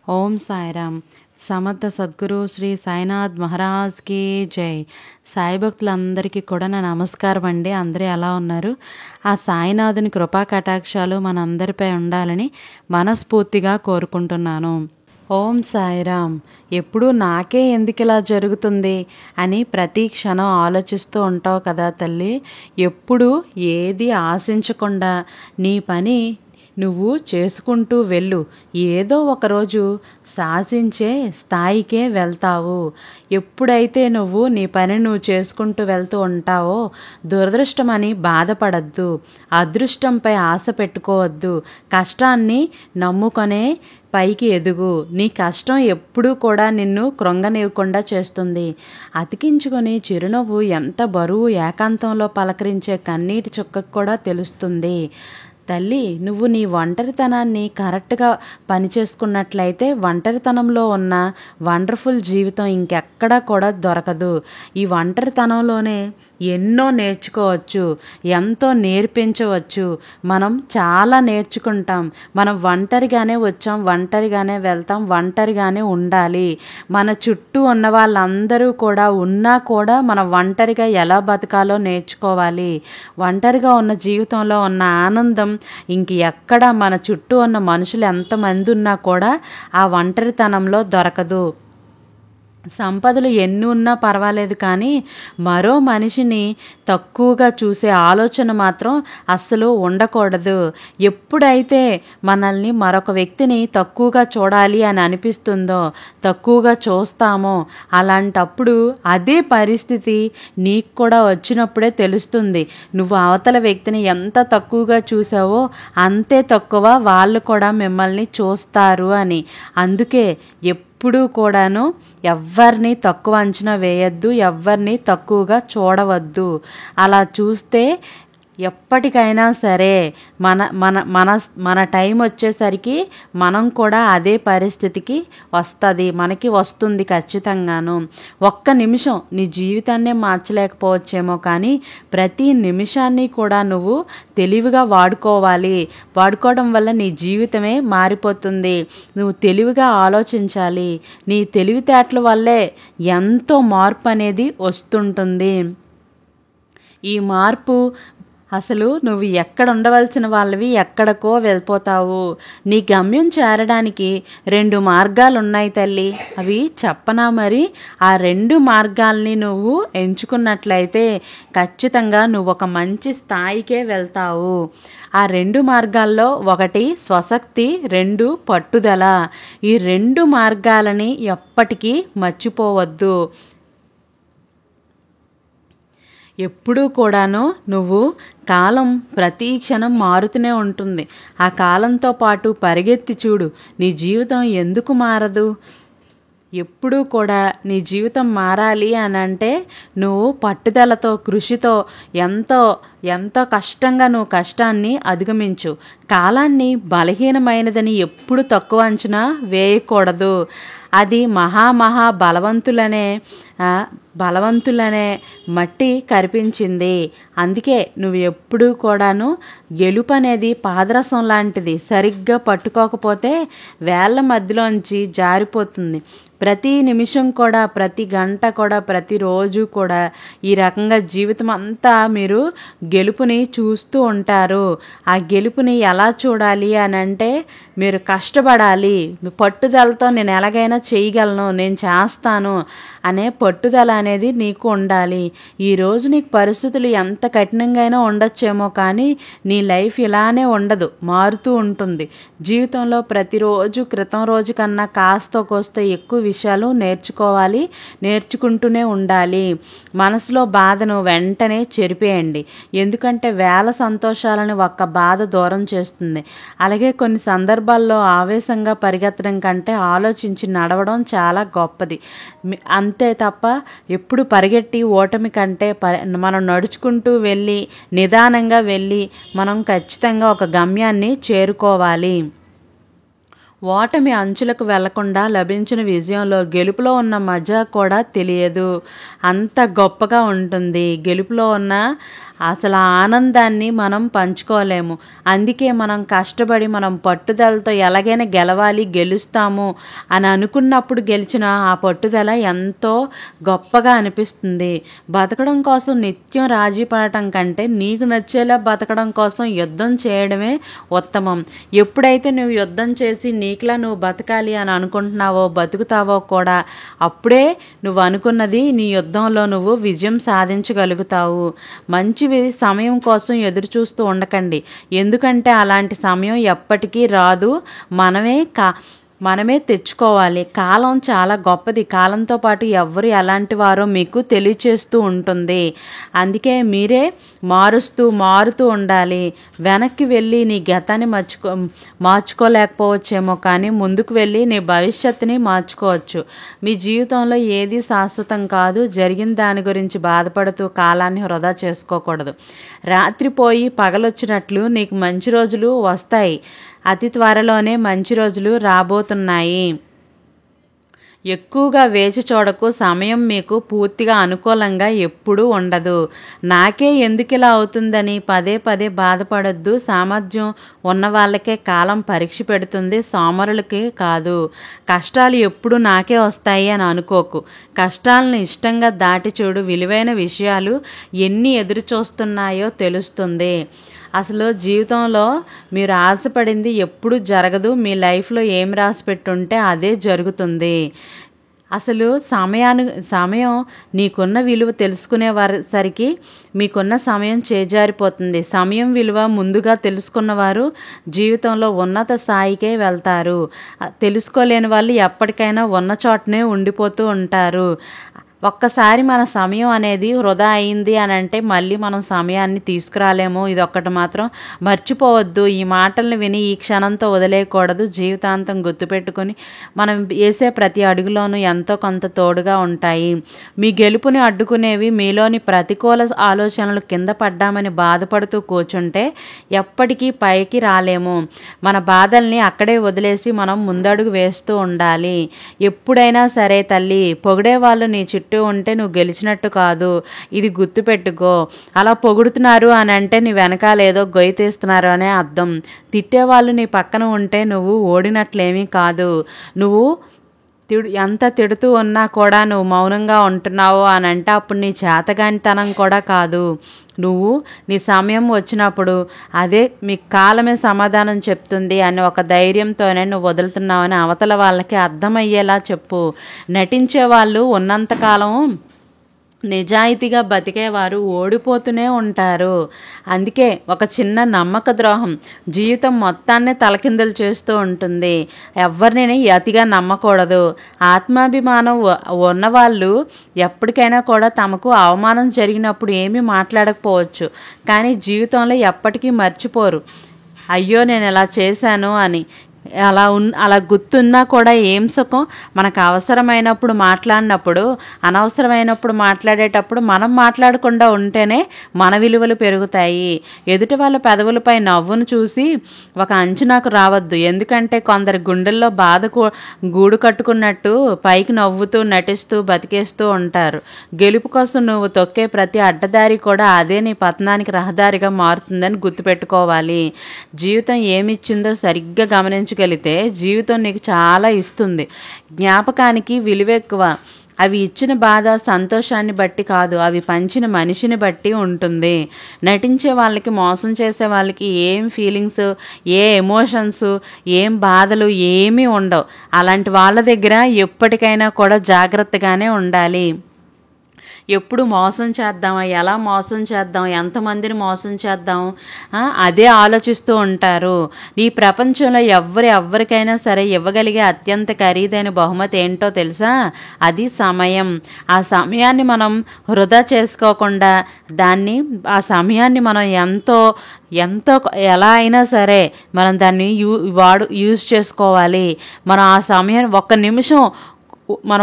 ఓం సాయిరామ్. సమర్థ సద్గురు శ్రీ సాయినాథ్ మహారాజ్కి జై. సాయి భక్తులందరికీ కూడా నా నమస్కారం అండి. అందరూ ఎలా ఉన్నారు? ఆ సాయినాథుని కృపా కటాక్షాలు మనందరిపై ఉండాలని మనస్ఫూర్తిగా కోరుకుంటున్నాను. ఓం సాయిరామ్. ఎప్పుడు నాకే ఎందుకు ఇలా జరుగుతుంది అని ప్రతి క్షణం ఆలోచిస్తూ ఉంటావు కదా తల్లి. ఎప్పుడు ఏది ఆశించకుండా నీ పని నువ్వు చేసుకుంటూ వెళ్ళు. ఏదో ఒకరోజు శాసించే స్థాయికే వెళ్తావు. ఎప్పుడైతే నువ్వు నీ పని నువ్వు చేసుకుంటూ వెళ్తూ ఉంటావో దురదృష్టమని బాధపడద్దు, అదృష్టంపై ఆశ పెట్టుకోవద్దు. కష్టాన్ని నమ్ముకొనే పైకి ఎదుగు. నీ కష్టం ఎప్పుడూ కూడా నిన్ను కృంగనివ్వకుండా చేస్తుంది. అతికించుకొని చిరునవ్వు ఎంత బరువు ఏకాంతంలో పలకరించే కన్నీటి చుక్కకు కూడా తెలుస్తుంది. తల్లి, నువ్వు నీ ఒంటరితనాన్ని కరెక్ట్గా పనిచేసుకున్నట్లయితే ఒంటరితనంలో ఉన్న వండర్ఫుల్ జీవితం ఇంకెక్కడా కూడా దొరకదు. ఈ ఒంటరితనంలోనే ఎన్నో నేర్చుకోవచ్చు, ఎంతో నేర్పించవచ్చు. మనం చాలా నేర్చుకుంటాం. మనం ఒంటరిగానే వచ్చాం, ఒంటరిగానే వెళ్తాం, ఒంటరిగానే ఉండాలి. మన చుట్టూ ఉన్న వాళ్ళందరూ కూడా ఉన్నా కూడా మనం ఒంటరిగా ఎలా బతకాలో నేర్చుకోవాలి. ఒంటరిగా ఉన్న జీవితంలో ఉన్న ఆనందం ఇంక ఎక్కడ మన చుట్టూ ఉన్న మనుషులు ఎంతమంది ఉన్నా కూడా ఆ ఒంటరితనంలో దొరకదు. సంపదలు ఎన్ని ఉన్నా పర్వాలేదు, కానీ మరో మనిషిని తక్కువగా చూసే ఆలోచన మాత్రం అస్సలు ఉండకూడదు. ఎప్పుడైతే మనల్ని మరొక వ్యక్తిని తక్కువగా చూడాలి అని అనిపిస్తుందో, తక్కువగా చూస్తామో, అలాంటప్పుడు అదే పరిస్థితి నీకు కూడా వచ్చినప్పుడే తెలుస్తుంది. నువ్వు అవతల వ్యక్తిని ఎంత తక్కువగా చూసావో అంతే తక్కువ వాళ్ళు కూడా మిమ్మల్ని చూస్తారు అని. అందుకే ఎప్పుడూ కూడాను ఎవ్వరిని తక్కువ అంచనా వేయద్దు, ఎవ్వరిని తక్కువగా చూడవద్దు. అలా చూస్తే ఎప్పటికైనా సరే మన మన మన మన టైం వచ్చేసరికి మనం కూడా అదే పరిస్థితికి మనకి వస్తుంది ఖచ్చితంగాను. ఒక్క నిమిషం నీ జీవితాన్నే మార్చలేకపోవచ్చేమో, కానీ ప్రతి నిమిషాన్ని కూడా నువ్వు తెలివిగా వాడుకోవాలి. వాడుకోవడం వల్ల నీ జీవితమే మారిపోతుంది. నువ్వు తెలివిగా ఆలోచించాలి. నీ తెలివితేటల వల్లే ఎంతో మార్పు అనేది వస్తుంటుంది. ఈ మార్పు అసలు నువ్వు ఎక్కడ ఉండవలసిన వాళ్ళవి ఎక్కడికో వెళ్ళిపోతావు. నీ గమ్యం చేరడానికి 2 మార్గాలు ఉన్నాయి తల్లి. అవి చెప్పనా మరి? ఆ 2 మార్గాల్ని నువ్వు ఎంచుకున్నట్లయితే ఖచ్చితంగా నువ్వు ఒక మంచి స్థాయికే వెళ్తావు. ఆ 2 మార్గాల్లో 1 స్వశక్తి, 2 పట్టుదల. ఈ 2 మార్గాలని ఎప్పటికీ మర్చిపోవద్దు. ఎప్పుడూ కూడాను నువ్వు కాలం ప్రతి క్షణం మారుతూనే ఉంటుంది. ఆ కాలంతో పాటు పరిగెత్తి చూడు, నీ జీవితం ఎందుకు మారదు? ఎప్పుడూ కూడా నీ జీవితం మారాలి అని అంటే నువ్వు పట్టుదలతో, కృషితో, ఎంతో కష్టంగా నువ్వు కష్టాన్ని అధిగమించు. కాలాన్ని బలహీనమైనదని ఎప్పుడు తక్కువ అంచనా వేయకూడదు. అది మహా బలవంతులనే మట్టి కరిపించింది. అందుకే నువ్వు ఎప్పుడూ కూడాను గెలుపు అనేది పాదరసం లాంటిది. సరిగ్గా పట్టుకోకపోతే వేళ్ల మధ్యలోంచి జారిపోతుంది. ప్రతి నిమిషం కూడా, ప్రతి గంట కూడా, ప్రతిరోజు కూడా ఈ రకంగా జీవితం అంతా మీరు గెలుపుని చూస్తూ ఉంటారు. ఆ గెలుపుని ఎలా చూడాలి అని అంటే మీరు కష్టపడాలి. పట్టుదలతో నేను ఎలాగైనా చేయగలను, నేను చేస్తాను అనే పట్టుదల అనేది నీకు ఉండాలి. ఈరోజు నీకు పరిస్థితులు ఎంత కఠినంగా ఉండొచ్చేమో, కానీ నీ లైఫ్ ఇలానే ఉండదు, మారుతూ ఉంటుంది. జీవితంలో ప్రతిరోజు క్రితం రోజు కన్నా కాస్తో కోస్తో ఎక్కువ విషయాలు నేర్చుకోవాలి, నేర్చుకుంటూనే ఉండాలి. మనసులో బాధను వెంటనే చెరిపేయండి. ఎందుకంటే వేల సంతోషాలను ఒక్క బాధ దూరం చేస్తుంది. అలాగే కొన్ని సందర్భాల్లో ఆవేశంగా పరిగెత్తడం కంటే ఆలోచించి నడవడం చాలా గొప్పది. అంతే తప్ప ఎప్పుడు పరిగెట్టి ఓటమి కంటే మనం నడుచుకుంటూ వెళ్ళి, నిదానంగా వెళ్ళి మనం ఖచ్చితంగా ఒక గమ్యాన్ని చేరుకోవాలి. ఓటమి అంచులకు వెళ్లకుండా లభించిన విజయంలో గెలుపులో ఉన్న మజా కూడా తెలియదు. అంత గొప్పగా ఉంటుంది. గెలుపులో ఉన్న అసలు ఆ ఆనందాన్ని మనం పంచుకోలేము. అందుకే మనం కష్టపడి మనం పట్టుదలతో ఎలాగైనా గెలవాలి, గెలుస్తాము అని అనుకున్నప్పుడు గెలిచిన ఆ పట్టుదల ఎంతో గొప్పగా అనిపిస్తుంది. బతకడం కోసం నిత్యం రాజీ పడటం కంటే నీకు నచ్చేలా బతకడం కోసం యుద్ధం చేయడమే ఉత్తమం. ఎప్పుడైతే నువ్వు యుద్ధం చేసి నీకులా నువ్వు బతకాలి అని అనుకుంటున్నావో, బతుకుతావో కూడా, అప్పుడే నువ్వు అనుకున్నది నీ యుద్ధంలో నువ్వు విజయం సాధించగలుగుతావు. మంచి సమయం కోసం ఎదురు చూస్తూ ఉండకండి. ఎందుకంటే అలాంటి సమయం ఎప్పటికీ రాదు. మనమే తెచ్చుకోవాలి. కాలం చాలా గొప్పది. కాలంతో పాటు ఎవరు ఎలాంటి వారో మీకు తెలియచేస్తూ ఉంటుంది. అందుకే మీరే మారుతూ ఉండాలి. వెనక్కి వెళ్ళి నీ గతాన్ని మార్చుకోలేకపోవచ్చేమో, కానీ ముందుకు వెళ్ళి నీ భవిష్యత్తుని మార్చుకోవచ్చు. మీ జీవితంలో ఏది శాశ్వతం కాదు. జరిగిన దాని గురించి బాధపడుతూ కాలాన్ని వృధా చేసుకోకూడదు. రాత్రిపోయి పగలొచ్చినట్లు నీకు మంచి రోజులు వస్తాయి. అతి త్వరలోనే మంచి రోజులు రాబోతున్నాయి. ఎక్కువగా వేచి చూడకు. సమయం మీకు పూర్తిగా అనుకూలంగా ఎప్పుడూ ఉండదు. నాకే ఎందుకిలా అవుతుందని పదే పదే బాధపడొద్దు. సామర్థ్యం ఉన్న వాళ్ళకే కాలం పరీక్ష పెడుతుంది, సోమరులకి కాదు. కష్టాలు ఎప్పుడు నాకే వస్తాయి అని అనుకోకు. కష్టాలను ఇష్టంగా దాటి చూడు. విలువైన విషయాలు ఎన్ని ఎదురు చూస్తున్నాయో తెలుస్తుంది. అసలు జీవితంలో మీరు ఆశపడింది ఎప్పుడు జరగదు. మీ లైఫ్లో ఏం రాసి పెట్టుంటే అదే జరుగుతుంది. అసలు సమయం నీకున్న విలువ తెలుసుకునే సరికి మీకున్న సమయం చేజారిపోతుంది. సమయం విలువ ముందుగా తెలుసుకున్నవారు జీవితంలో ఉన్నత స్థాయికే వెళ్తారు. తెలుసుకోలేని వాళ్ళు ఎప్పటికైనా ఉన్న చోటనే ఉండిపోతూ ఉంటారు. ఒక్కసారి మన సమయం అనేది వృధా అయింది అని అంటే మళ్ళీ మనం సమయాన్ని తీసుకురాలేము. ఇదొక్కటి మాత్రం మర్చిపోవద్దు. ఈ మాటలను విని ఈ క్షణంతో వదిలేయకూడదు. జీవితాంతం గుర్తుపెట్టుకొని మనం వేసే ప్రతి అడుగులోనూ ఎంతో కొంత తోడుగా ఉంటాయి. మీ గెలుపుని అడ్డుకునేవి మీలోని ప్రతికూల ఆలోచనలు కింద పడ్డామని బాధపడుతూ కూర్చుంటే ఎప్పటికీ పైకి రాలేము. మన బాధల్ని అక్కడే వదిలేసి మనం ముందడుగు వేస్తూ ఉండాలి. ఎప్పుడైనా సరే తల్లి, పొగిడే వాళ్ళు నీ చుట్టూ ఉంటే నువ్వు గెలిచినట్టు కాదు. ఇది గుర్తుపెట్టుకో. అలా పొగుడుతున్నారు అని అంటే నీ వెనకాలేదో గొయ్యి తీస్తున్నారు అనే అర్థం. తిట్టేవాళ్ళు నీ పక్కన ఉంటే నువ్వు ఓడినట్లేమీ కాదు. నువ్వు ఎంత తిడుతూ ఉన్నా కూడా నువ్వు మౌనంగా ఉంటున్నావు అని అంటే అప్పుడు నీ చేతగానితనం కూడా కాదు. నువ్వు నీ సమయం వచ్చినప్పుడు అదే మీ కాలమే సమాధానం చెప్తుంది అని ఒక ధైర్యంతోనే నువ్వు వదులుతున్నావని అవతల వాళ్ళకి అర్థమయ్యేలా చెప్పు. నటించే వాళ్ళు ఉన్నంతకాలం నిజాయితీగా బతికేవారు ఓడిపోతూనే ఉంటారు. అందుకే ఒక చిన్న నమ్మక ద్రోహం జీవితం మొత్తాన్ని తలకిందులు చేస్తూ ఉంటుంది. ఎవరిని అతిగా నమ్మకూడదు. ఆత్మాభిమానం ఉన్నవాళ్ళు ఎప్పటికైనా కూడా తమకు అవమానం జరిగినప్పుడు ఏమీ మాట్లాడకపోవచ్చు, కానీ జీవితంలో ఎప్పటికీ మర్చిపోరు. అయ్యో నేను ఇలా చేశాను అని. అలా గుర్తున్నా కూడా ఏం సుఖం. మనకు అవసరమైనప్పుడు మాట్లాడినప్పుడు, అనవసరమైనప్పుడు మాట్లాడేటప్పుడు మనం మాట్లాడకుండా ఉంటేనే మన విలువలు పెరుగుతాయి. ఎదుటి వాళ్ళ పెదవులపై నవ్వును చూసి ఒక అంచనాకు రావద్దు. ఎందుకంటే కొందరి గుండెల్లో బాధ గూడు కట్టుకున్నట్టు పైకి నవ్వుతూ నటిస్తూ బతికేస్తూ ఉంటారు. గెలుపు కోసం నువ్వు తొక్కే ప్రతి అడ్డదారి కూడా అదే నీ పతనానికి రహదారిగా మారుతుందని గుర్తుపెట్టుకోవాలి. జీవితం ఏమిచ్చిందో సరిగ్గా గమనించగలిగితే జీవితం నీకు చాలా ఇస్తుంది. జ్ఞాపకానికి విలువ ఎక్కువ. అవి ఇచ్చిన బాధ సంతోషాన్ని బట్టి కాదు, అవి పంచిన మనిషిని బట్టి ఉంటుంది. నటించే వాళ్ళకి, మోసం చేసే వాళ్ళకి ఏం ఫీలింగ్స్, ఏ ఎమోషన్స్, ఏం బాధలు ఏమీ ఉండవు. అలాంటి వాళ్ళ దగ్గర ఎప్పటికైనా కూడా జాగ్రత్తగానే ఉండాలి. ఎప్పుడు మోసం చేద్దామా, ఎలా మోసం చేద్దాం, ఎంతమందిని మోసం చేద్దాం అదే ఆలోచిస్తూ ఉంటారు. ఈ ప్రపంచంలో ఎవరికైనా సరే ఇవ్వగలిగే అత్యంత ఖరీదైన బహుమతి ఏంటో తెలుసా? అది సమయం. ఆ సమయాన్ని మనం వృధా చేసుకోకుండా ఆ సమయాన్ని మనం ఎంతో ఎలా అయినా సరే మనం దాన్ని యూజ్ చేసుకోవాలి. మనం ఆ సమయాన్ని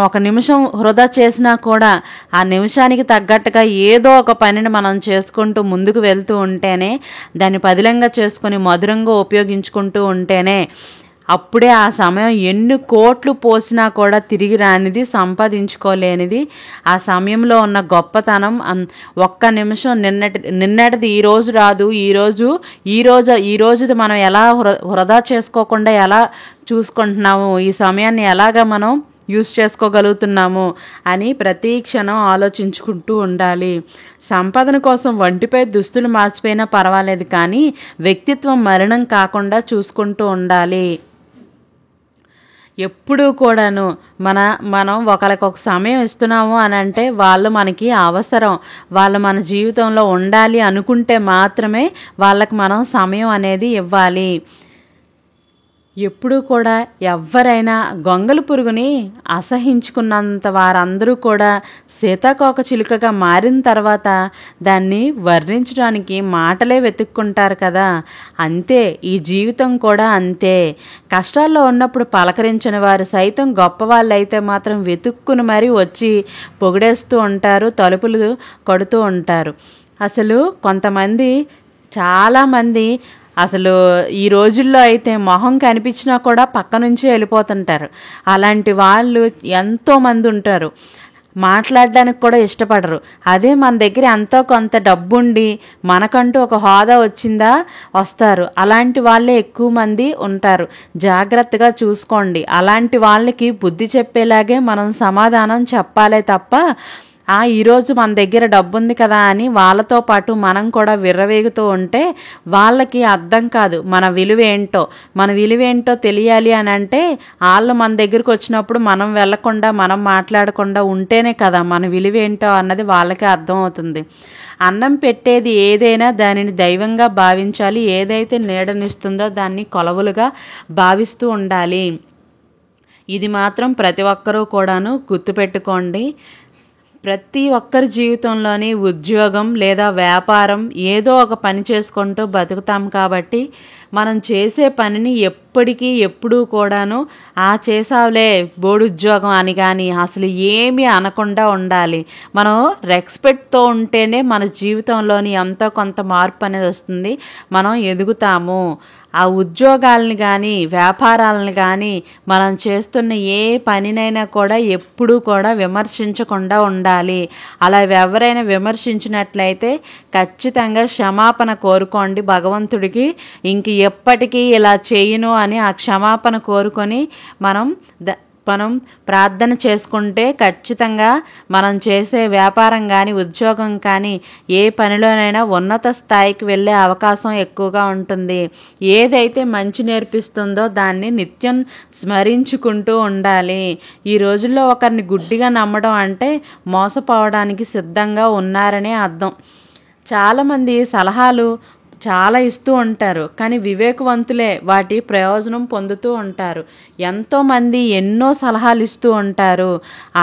ఒక నిమిషం వృధా చేసినా కూడా ఆ నిమిషానికి తగ్గట్టుగా ఏదో ఒక పనిని మనం చేసుకుంటూ ముందుకు వెళ్తూ ఉంటేనే, దాన్ని పదిలంగా చేసుకొని మధురంగా ఉపయోగించుకుంటూ ఉంటేనే అప్పుడే ఆ సమయం ఎన్ని కోట్లు పోసినా కూడా తిరిగి రానిది, సంపాదించుకోలేనిది. ఆ సమయంలో ఉన్న గొప్పతనం ఒక్క నిమిషం నిన్నటిది ఈరోజు రాదు. ఈరోజుది మనం ఎలా వృధా చేసుకోకుండా ఎలా చూసుకుంటున్నాము, ఈ సమయాన్ని ఎలాగ మనం యూస్ చేసుకోగలుగుతున్నాము అని ప్రతి క్షణం ఆలోచించుకుంటూ ఉండాలి. సంపాదన కోసం ఒంటిపై దుస్తులు మార్చిపోయినా పర్వాలేదు, కానీ వ్యక్తిత్వం మలినం కాకుండా చూసుకుంటూ ఉండాలి. ఎప్పుడూ కూడాను మనం ఒకరికి ఒక సమయం ఇస్తున్నాము అని అంటే వాళ్ళు మనకి అవసరం, వాళ్ళు మన జీవితంలో ఉండాలి అనుకుంటే మాత్రమే వాళ్ళకి మనం సమయం అనేది ఇవ్వాలి. ఎప్పుడూ కూడా ఎవ్వరైనా గొంగళి పురుగుని అసహించుకున్నంత వారందరూ కూడా సీతాకోక చిలుకగా మారిన తర్వాత దాన్ని వర్ణించడానికి మాటలే వెతుక్కుంటారు కదా. అంతే ఈ జీవితం కూడా అంతే. కష్టాల్లో ఉన్నప్పుడు పలకరించిన వారు సైతం గొప్పవాళ్ళు అయితే మాత్రం వెతుక్కుని మరీ వచ్చి పొగిడేస్తూ ఉంటారు, తలుపులు కొడుతూ ఉంటారు. అసలు చాలామంది అసలు ఈ రోజుల్లో అయితే మొహం కనిపించినా కూడా పక్క నుంచి వెళ్ళిపోతుంటారు. అలాంటి వాళ్ళు ఎంతోమంది ఉంటారు. మాట్లాడడానికి కూడా ఇష్టపడరు. అదే మన దగ్గర ఎంతో కొంత డబ్బుండి మనకంటూ ఒక హోదా వస్తారు. అలాంటి వాళ్ళే ఎక్కువ మంది ఉంటారు. జాగ్రత్తగా చూసుకోండి. అలాంటి వాళ్ళకి బుద్ధి చెప్పేలాగే మనం సమాధానం చెప్పాలే తప్ప ఈరోజు మన దగ్గర డబ్బు ఉంది కదా అని వాళ్ళతో పాటు మనం కూడా విర్రవేగుతూ ఉంటే వాళ్ళకి అర్థం కాదు మన విలువేంటో తెలియాలి అని అంటే వాళ్ళు మన దగ్గరికి వచ్చినప్పుడు మనం వెళ్ళకుండా మనం మాట్లాడకుండా ఉంటేనే కదా మన విలువేంటో అన్నది వాళ్ళకే అర్థమవుతుంది. అన్నం పెట్టేది ఏదైనా దానిని దైవంగా భావించాలి. ఏదైతే నీడనిస్తుందో దాన్ని కొలవులుగా భావిస్తూ ఉండాలి. ఇది మాత్రం ప్రతి ఒక్కరూ కూడాను గుర్తుపెట్టుకోండి. ప్రతి ఒక్కరి జీవితంలోని ఉద్యోగం లేదా వ్యాపారం ఏదో ఒక పని చేసుకుంటూ బతుకుతాం కాబట్టి మనం చేసే పనిని ఎప్పుడూ కూడాను చేసావులే బోర్డు ఉద్యోగం అని కానీ అసలు ఏమీ అనకుండా ఉండాలి. మనం రెస్పెక్ట్తో ఉంటేనే మన జీవితంలోని ఎంతో కొంత మార్పు అనేది వస్తుంది. మనం ఎదుగుతాము. ఆ ఉద్యోగాలను కానీ వ్యాపారాలను కానీ మనం చేస్తున్న ఏ పనినైనా కూడా ఎప్పుడూ కూడా విమర్శించకుండా ఉండాలి. అలా ఎవరైనా విమర్శించినట్లయితే ఖచ్చితంగా క్షమాపణ కోరుకోండి భగవంతుడికి. ఇంక ఎప్పటికీ ఇలా చేయను అని ఆ క్షమాపణ కోరుకొని మనం ప్రార్థన చేసుకుంటే ఖచ్చితంగా మనం చేసే వ్యాపారం కానీ ఉద్యోగం కానీ ఏ పనిలోనైనా ఉన్నత స్థాయికి వెళ్ళే అవకాశం ఎక్కువగా ఉంటుంది. ఏదైతే మంచి నేర్పిస్తుందో దాన్ని నిత్యం స్మరించుకుంటూ ఉండాలి. ఈ రోజుల్లో ఒకరిని గుడ్డిగా నమ్మడం అంటే మోసపోవడానికి సిద్ధంగా ఉన్నారనే అర్థం. చాలామంది సలహాలు చాలా ఇస్తూ ఉంటారు, కానీ వివేకవంతులే వాటి ప్రయోజనం పొందుతూ ఉంటారు. ఎంతోమంది ఎన్నో సలహాలు ఇస్తూ ఉంటారు.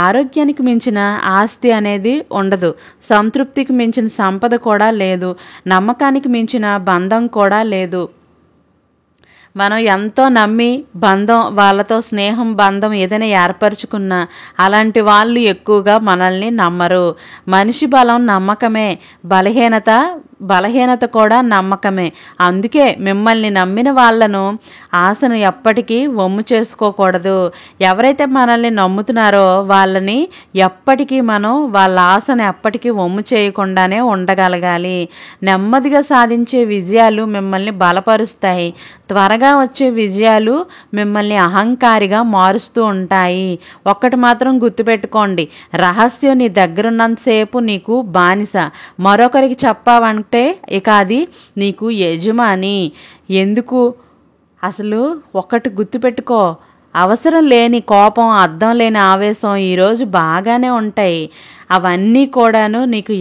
ఆరోగ్యానికి మించిన ఆస్తి అనేది ఉండదు. సంతృప్తికి మించిన సంపద కూడా లేదు. నమ్మకానికి మించిన బంధం కూడా లేదు. మనం ఎంతో నమ్మి వాళ్ళతో స్నేహం బంధం ఏదైనా ఏర్పరచుకున్నా అలాంటి వాళ్ళు ఎక్కువగా మనల్ని నమ్మరు. మనిషి బలం నమ్మకమే, బలహీనత కూడా నమ్మకమే. అందుకే మిమ్మల్ని నమ్మిన వాళ్ళను ఆశను ఎప్పటికీ వమ్ము చేసుకోకూడదు. ఎవరైతే మనల్ని నమ్ముతున్నారో వాళ్ళని ఎప్పటికీ వాళ్ళ ఆశను ఎప్పటికీ వమ్ము చేయకుండానే ఉండగలగాలి. నెమ్మదిగా సాధించే విజయాలు మిమ్మల్ని బలపరుస్తాయి. త్వరగా వచ్చే విజయాలు మిమ్మల్ని అహంకారిగా మారుస్తూ ఉంటాయి. ఒక్కటి మాత్రం గుర్తుపెట్టుకోండి, రహస్యం నీ దగ్గరున్నంతసేపు నీకు బానిస. మరొకరికి చెప్పావంటే ఇక అది నీకు యజమాని. ఎందుకు అసలు ఒకటి గుర్తుపెట్టుకో, అవసరం లేని కోపం, అర్థం లేని ఆవేశం ఈరోజు బాగానే ఉంటాయి. అవన్నీ కూడాను నీకు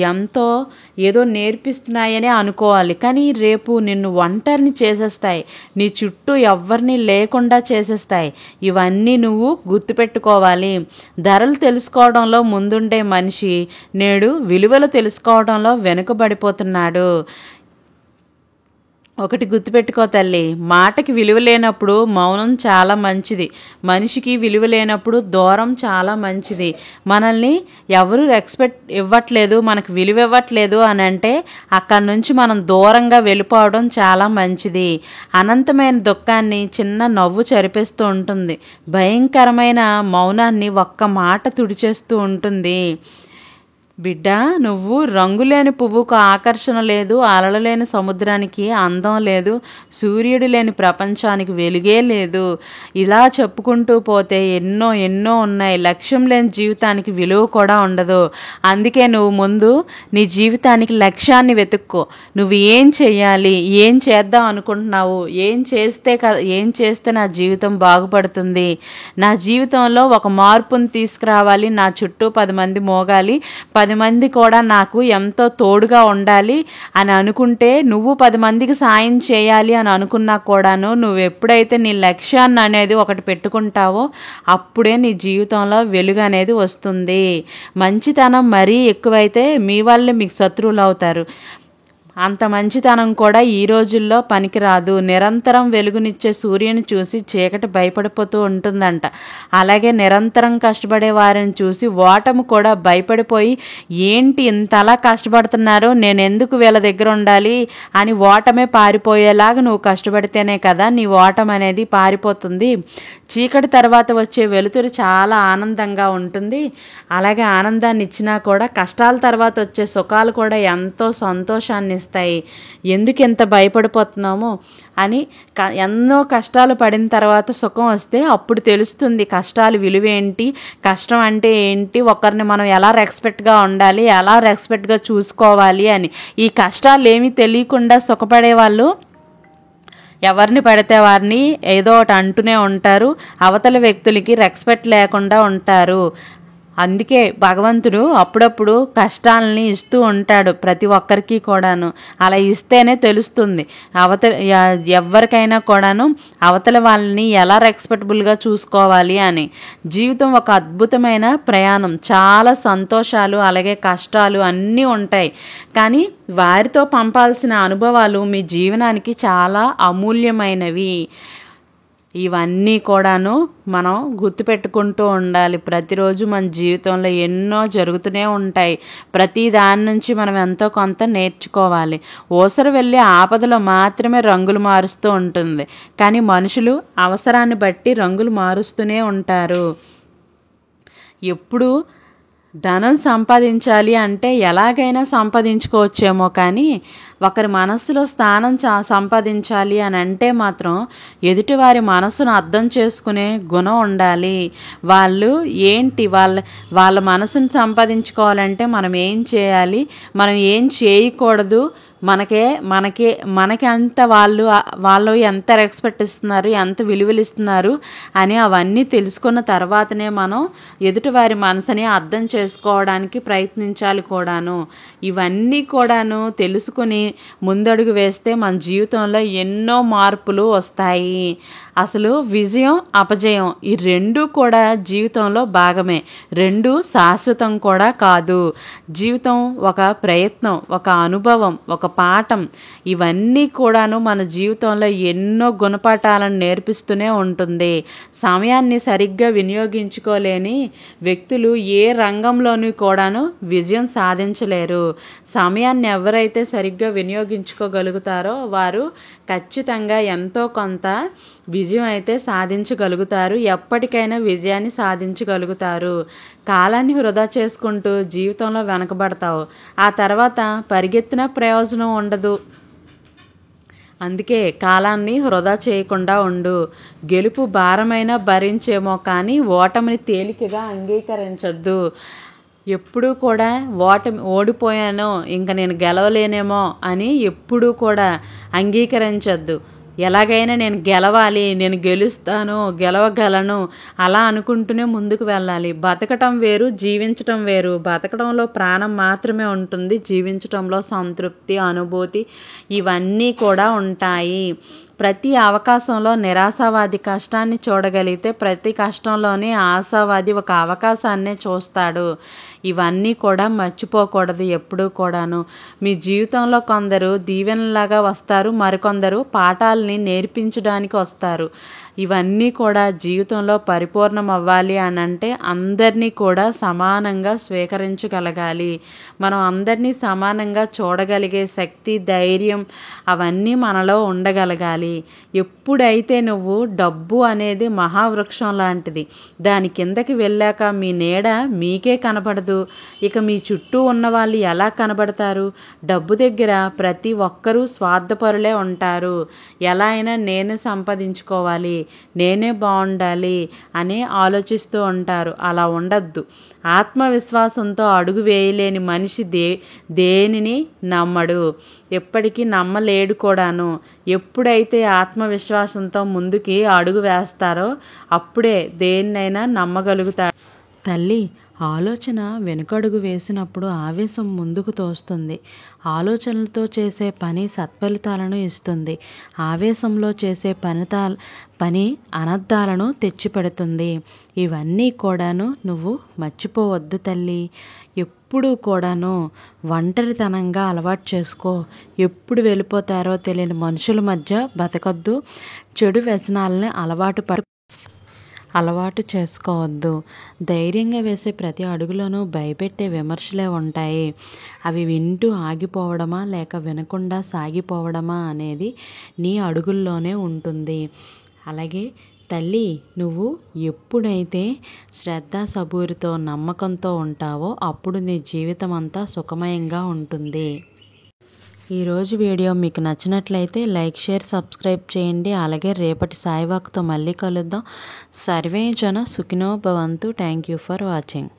ఏదో నేర్పిస్తున్నాయనే అనుకోవాలి, కానీ రేపు నిన్ను ఒంటరిని చేసేస్తాయి. నీ చుట్టూ ఎవ్వరిని లేకుండా చేసేస్తాయి. ఇవన్నీ నువ్వు గుర్తుపెట్టుకోవాలి. ధరలు తెలుసుకోవడంలో ముందుండే మనిషి నేడు విలువలు తెలుసుకోవడంలో వెనుకబడిపోతున్నాడు. ఒకటి గుర్తుపెట్టుకో తల్లి, మాటకి విలువ లేనప్పుడు మౌనం చాలా మంచిది. మనిషికి విలువ లేనప్పుడు దూరం చాలా మంచిది. మనల్ని ఎవరు రెస్పెక్ట్ ఇవ్వట్లేదు, మనకు విలువ ఇవ్వట్లేదు అని అంటే అక్కడి నుంచి మనం దూరంగా వెళ్ళిపోవడం చాలా మంచిది. అనంతమైన దుఃఖాన్ని చిన్న నవ్వు చరిపేస్తూ ఉంటుంది. భయంకరమైన మౌనాన్ని ఒక్క మాట తుడిచేస్తూ ఉంటుంది. బిడ్డ, నువ్వు రంగులేని పువ్వుకు ఆకర్షణ లేదు, అలలు లేని సముద్రానికి అందం లేదు, సూర్యుడు లేని ప్రపంచానికి వెలుగే లేదు. ఇలా చెప్పుకుంటూ పోతే ఎన్నో ఎన్నో ఉన్నాయి. లక్ష్యం లేని జీవితానికి విలువ కూడా ఉండదు. అందుకే నువ్వు ముందు నీ జీవితానికి లక్ష్యాన్ని వెతుక్కో. నువ్వు ఏం చెయ్యాలి, ఏం చేద్దాం అనుకుంటున్నావు, ఏం చేస్తే నా జీవితం బాగుపడుతుంది, నా జీవితంలో ఒక మార్పును తీసుకురావాలి, నా చుట్టూ 10 మంది మోగాలి, 10 మంది కూడా నాకు ఎంతో తోడుగా ఉండాలి అని అనుకుంటే, నువ్వు 10 మందికి సాయం చేయాలి అని అనుకున్నా కూడాను, నువ్వు ఎప్పుడైతే నీ లక్ష్యాన్ని అనేది ఒకటి పెట్టుకుంటావో అప్పుడే నీ జీవితంలో వెలుగు అనేది వస్తుంది. మంచితనం మరీ ఎక్కువైతే మీ వాళ్ళే మీకు శత్రువులు అవుతారు. అంత మంచితనం కూడా ఈ రోజుల్లో పనికిరాదు. నిరంతరం వెలుగునిచ్చే సూర్యుని చూసి చీకటి భయపడిపోతూ ఉంటుందంట. అలాగే నిరంతరం కష్టపడే వారిని చూసి ఓటమి కూడా భయపడిపోయి, ఏంటి ఇంతలా కష్టపడుతున్నారు, నేను ఎందుకు వీళ్ళ దగ్గర ఉండాలి అని ఓటమే పారిపోయేలాగా నువ్వు కష్టపడితేనే కదా నీ ఓటమి అనేది పారిపోతుంది. చీకటి తర్వాత వచ్చే వెలుతురు చాలా ఆనందంగా ఉంటుంది. అలాగే ఆనందాన్ని ఇచ్చినా కూడా కష్టాల తర్వాత వచ్చే సుఖాలు కూడా ఎంతో సంతోషాన్ని ఇస్తాయి. ఎందుకు ఎంత భయపడిపోతున్నామో అని ఎన్నో కష్టాలు పడిన తర్వాత సుఖం వస్తే అప్పుడు తెలుస్తుంది కష్టాలు విలువేంటి, కష్టం అంటే ఏంటి, ఒకరిని మనం ఎలా రెస్పెక్ట్గా ఉండాలి, ఎలా రెస్పెక్ట్గా చూసుకోవాలి అని. ఈ కష్టాలు ఏమీ తెలియకుండా సుఖపడే వాళ్ళు ఎవరిని పడితే వారిని ఏదో ఒకటి అంటూనే ఉంటారు. అవతల వ్యక్తులకి రెస్పెక్ట్ లేకుండా ఉంటారు. అందుకే భగవంతుడు అప్పుడప్పుడు కష్టాలని ఇస్తూ ఉంటాడు ప్రతి ఒక్కరికి కూడాను. అలా ఇస్తేనే తెలుస్తుంది ఎవరికైనా కూడాను అవతల వాళ్ళని ఎలా రెస్పెక్టబుల్గా చూసుకోవాలి అని. జీవితం ఒక అద్భుతమైన ప్రయాణం. చాలా సంతోషాలు అలాగే కష్టాలు అన్నీ ఉంటాయి. కానీ వారితో పంపాల్సిన అనుభవాలు మీ జీవనానికి చాలా అమూల్యమైనవి. ఇవన్నీ కూడాను మనం గుర్తుపెట్టుకుంటూ ఉండాలి. ప్రతిరోజు మన జీవితంలో ఎన్నో జరుగుతూనే ఉంటాయి. ప్రతి దాని నుంచి మనం ఎంతో కొంత నేర్చుకోవాలి. ఓసర వెళ్ళే ఆపదలో మాత్రమే రంగులు మారుస్తూ ఉంటుంది. కానీ మనుషులు అవసరాన్ని బట్టి రంగులు మారుస్తూనే ఉంటారు. ఎప్పుడు ధనం సంపాదించాలి అంటే ఎలాగైనా సంపాదించుకోవచ్చేమో, కానీ ఒకరి మనస్సులో స్థానం సంపాదించాలి అని అంటే మాత్రం ఎదుటివారి మనసును అర్థం చేసుకునే గుణం ఉండాలి. వాళ్ళు ఏంటి వాళ్ళ మనసును సంపాదించుకోవాలంటే మనం ఏం చేయాలి, మనం ఏం చేయకూడదు, మనకి అంత వాళ్ళు ఎంత రెస్పెక్ట్ ఇస్తున్నారు, ఎంత విలువలు ఇస్తున్నారు అని అవన్నీ తెలుసుకున్న తర్వాతనే మనం ఎదుటివారి మనసుని అర్థం చేసుకోవడానికి ప్రయత్నించాలి కూడాను. ఇవన్నీ కూడాను తెలుసుకుని ముందడుగు వేస్తే మన జీవితంలో ఎన్నో మార్పులు వస్తాయి. అసలు విజయం అపజయం ఈ రెండూ కూడా జీవితంలో భాగమే. రెండు శాశ్వతం కూడా కాదు. జీవితం ఒక ప్రయత్నం, ఒక అనుభవం, ఒక పాఠం. ఇవన్నీ కూడాను మన జీవితంలో ఎన్నో గుణపాఠాలను నేర్పిస్తూనే ఉంటుంది. సమయాన్ని సరిగ్గా వినియోగించుకోలేని వ్యక్తులు ఏ రంగంలోనూ కూడాను విజయం సాధించలేరు. సమయాన్ని ఎవరైతే సరిగ్గా వినియోగించుకోగలుగుతారో వారు ఖచ్చితంగా ఎంతో కొంత విజయం అయితే సాధించగలుగుతారు. ఎప్పటికైనా విజయాన్ని సాధించగలుగుతారు. కాలాన్ని వృధా చేసుకుంటూ జీవితంలో వెనకబడతావు. ఆ తర్వాత పరిగెత్తిన ప్రయోజనం ఉండదు. అందుకే కాలాన్ని వృధా చేయకుండా ఉండు. గెలుపు భారమైన భరించేమో కానీ ఓటమిని తేలికగా అంగీకరించొద్దు. ఎప్పుడూ కూడా ఓడిపోయాను, ఇంకా నేను గెలవలేనేమో అని ఎప్పుడూ కూడా అంగీకరించొద్దు. ఎలాగైనా నేను గెలవాలి, నేను గెలుస్తాను, గెలవగలను అలా అనుకుంటూనే ముందుకు వెళ్ళాలి. బతకటం వేరు, జీవించటం వేరు. బతకడంలో ప్రాణం మాత్రమే ఉంటుంది, జీవించటంలో సంతృప్తి, అనుభూతి ఇవన్నీ కూడా ఉంటాయి. ప్రతి అవకాశంలో నిరాశావాది కష్టాన్ని చూడగలిగితే ప్రతి కష్టంలోనే ఆశావాది ఒక అవకాశాన్నే చూస్తాడు. ఇవన్నీ కూడా మర్చిపోకూడదు ఎప్పుడూ కూడాను. మీ జీవితంలో కొందరు దీవెనలాగా వస్తారు, మరికొందరు పాఠాలని నేర్పించడానికి వస్తారు. ఇవన్నీ కూడా జీవితంలో పరిపూర్ణం అవ్వాలి అని అంటే అందరినీ కూడా సమానంగా స్వీకరించగలగాలి. మనం అందరినీ సమానంగా చూడగలిగే శక్తి, ధైర్యం అవన్నీ మనలో ఉండగలగాలి. ఎప్పుడైతే నువ్వు డబ్బు అనేది మహావృక్షం లాంటిది, దాని కిందకి వెళ్ళాక మీ నీడ మీకే కనబడదు. ఇక మీ చుట్టూ ఉన్న వాళ్ళు ఎలా కనబడతారు? డబ్బు దగ్గర ప్రతి ఒక్కరూ స్వార్థపరులే ఉంటారు. ఎలా అయినా నేనే సంపాదించుకోవాలి, నేనే బాగుండాలి అని ఆలోచిస్తూ ఉంటారు. అలా ఉండద్దు. ఆత్మవిశ్వాసంతో అడుగు వేయలేని మనిషి దేనిని నమ్మడు, ఎప్పటికీ నమ్మలేడు కూడాను. ఎప్పుడైతే ఆత్మవిశ్వాసంతో ముందుకి అడుగు వేస్తారో అప్పుడే దేన్నైనా నమ్మగలుగుతాడు. తల్లి, ఆలోచన వెనుకడుగు వేసినప్పుడు ఆవేశం ముందుకు తోస్తుంది. ఆలోచనలతో చేసే పని సత్ఫలితాలను ఇస్తుంది. ఆవేశంలో చేసే పని అనర్థాలను తెచ్చిపెడుతుంది. ఇవన్నీ కూడాను నువ్వు మర్చిపోవద్దు తల్లి. ఎప్పుడూ కూడాను ఒంటరితనంగా అలవాటు చేసుకో. ఎప్పుడు వెళ్ళిపోతారో తెలియని మనుషుల మధ్య బతకద్దు. చెడు వ్యసనాలని అలవాటు చేసుకోవద్దు. ధైర్యంగా వేసే ప్రతి అడుగులోనూ భయపెట్టే విమర్శలే ఉంటాయి. అవి వింటూ ఆగిపోవడమా లేక వినకుండా సాగిపోవడమా అనేది నీ అడుగుల్లోనే ఉంటుంది. అలాగే తల్లి, నువ్వు ఎప్పుడైతే శ్రద్ధ, సబూరితో, నమ్మకంతో ఉంటావో అప్పుడు నీ జీవితం అంతా సుఖమయంగా ఉంటుంది. ఈరోజు వీడియో మీకు నచ్చినట్లయితే లైక్, షేర్, సబ్స్క్రైబ్ చేయండి. అలాగే రేపటి సాయివాక్తో మళ్ళీ కలుద్దాం. సర్వే జన సుఖినో భవంతు. Thank you for watching.